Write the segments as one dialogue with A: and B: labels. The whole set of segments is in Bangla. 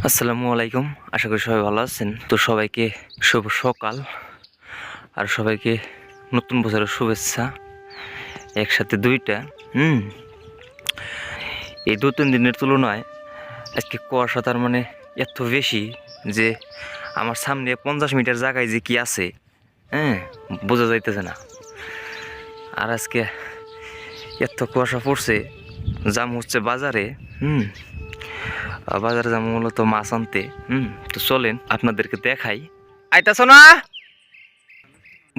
A: আসসালামু আলাইকুম, আশা করি সবাই ভালো আছেন। তো সবাইকে শুভ সকাল আর সবাইকে নতুন বছরের শুভেচ্ছা একসাথে দুইটা। এই 2-3 দিনের তুলনায় আজকে কুয়াশা তার মানে এত বেশি যে আমার সামনে 50 মিটার জায়গায় যে কি আছে বোঝা যাইতেছে না। আর আজকে এত কুয়াশা পড়ছে, জাম হচ্ছে বাজারে। বাজারে যাবো মূলত মাছ আনতে। তো চলেন আপনাদেরকে দেখাই। আইতাছ না?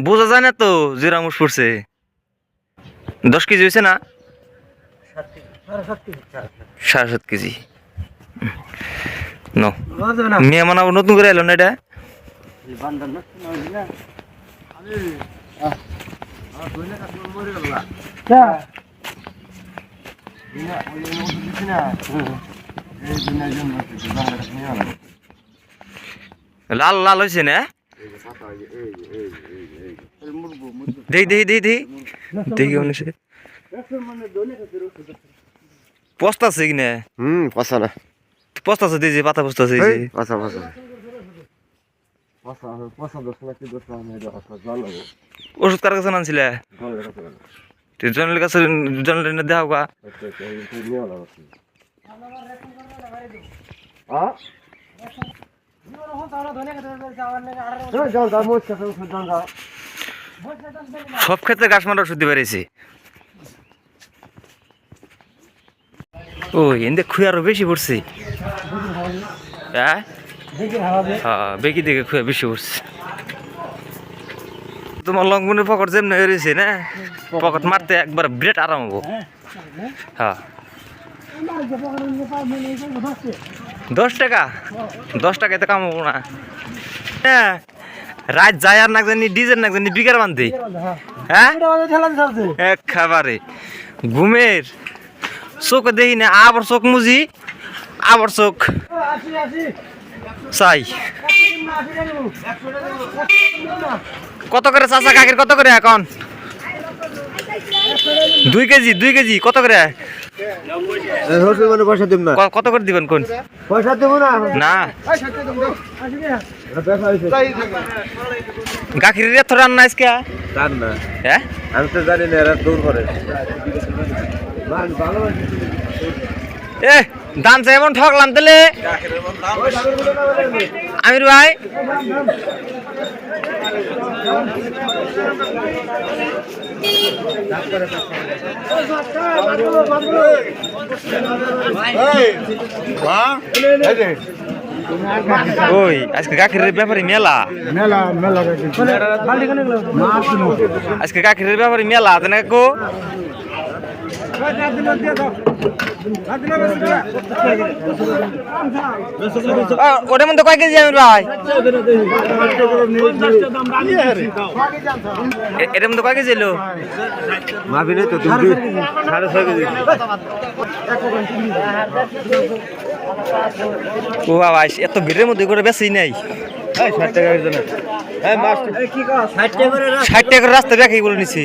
A: বোঝা যায় না তো জিরামুস পড়ছে। 10 কেজি হয়েছে না? 7.5 কেজি। মেয়ে মানাবো নতুন করে এলো না এটা। লাল লাল হয়েছে না? দেখি পস্তাছে কিনা?
B: পচা না,
A: পস্তাছে দিয়েছে, পাতা পস্তাছে
B: পচা পচা
A: ওষুধ কার কাছে আনছিলে? জনের কাছে, জনের দেওয়া গা। সব ক্ষেত্রে গাছ মারা ওষুধ দিতে পেরেছি। ও এনে খুঁয়ে আরো বেশি পড়ছে। হ্যাঁ, বেকি দেখে খুঁয়ে বেশি পড়ছে। তোমার লংবনের পকেট যেমন হয়েছে না, পকেট মারতে একবার ব্রেড আরাম হবো। হ্যাঁ, 10 টাকা, 10 টাকায় তো কামাবো না। হ্যাঁ, রাত যায় আর না জানি ডিজেল না জানি বিকার বান্ধে। হ্যাঁ, খাবারে ঘুমের চোখে দেখি না, আবার চোখ মুজি, আবার চোখ চাই। কত করে চাচা কাকের কত করে এখন? 2 কেজি, 2 কেজি কত করে? কত করে দিবেন কোন?
B: পয়সা দেবো না
A: না, গাখির এত রান্না আজকে।
B: রান্না
A: হ্যাঁ,
B: আমি তো জানি না, এরা দূর করে।
A: দাম চাই এমন ঠকলাম তাহলে আমির ভাই। ওই আজকে গাখিরের ব্যাপারে মেলা, আজকে গাখিরের ব্যাপারে মেলা আছে না গো। ওটার মধ্যে কয় কেজি আমির ভাই? এটার মধ্যে কয় কেজি এলো?
B: মাফিনে তো 6.5 কেজি।
A: ও বাবা, এত ভিড়ের মধ্যে করে বেশি নাই।
B: 60 টাকা একজন।
A: 60 টাকার রাস্তা ব্যাখ্যাই বলে নিছি।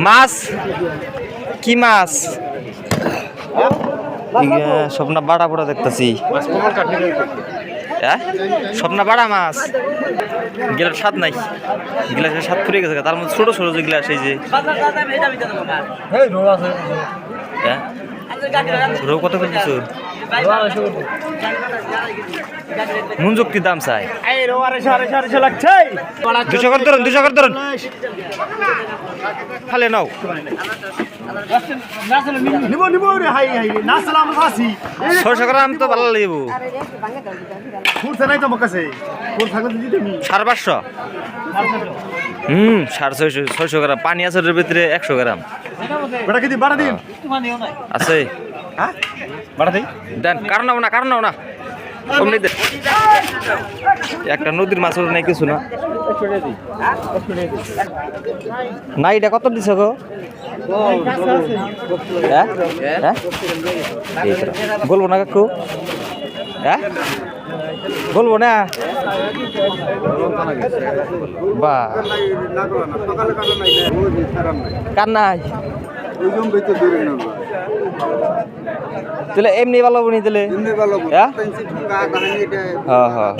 A: মাছ কি মাছ? স্বপ্না বাড়া পড়া দেখতেছি। স্বপ্না বাড়া মাছ, গিলাস স্বাদ নাই, গিলাসের স্বাদ ফুরিয়ে গেছে। তার মধ্যে ছোট ছোট যে গিলাস, এই যে রৌ কত করে কিছু নুন যুক্তির দাম চাই। 200 করে ধরুন, 200 করে ধরুন, খালে নাও। 600 গ্রাম তো ভালো লাগব। 550। 650 গ্রাম পানি আছে ওর ভিতরে। 100 গ্রাম আছে। দেন, কারণ না, কারণ না, একটা নদীর মাছ নাই কিছু না। না, এটা কত দিছ গো? বলবো না কাকু? বলবো না বা কার নাই তাহলে এমনি ভালো বনি তাহলে হ্যাঁ হ্যাঁ হ্যাঁ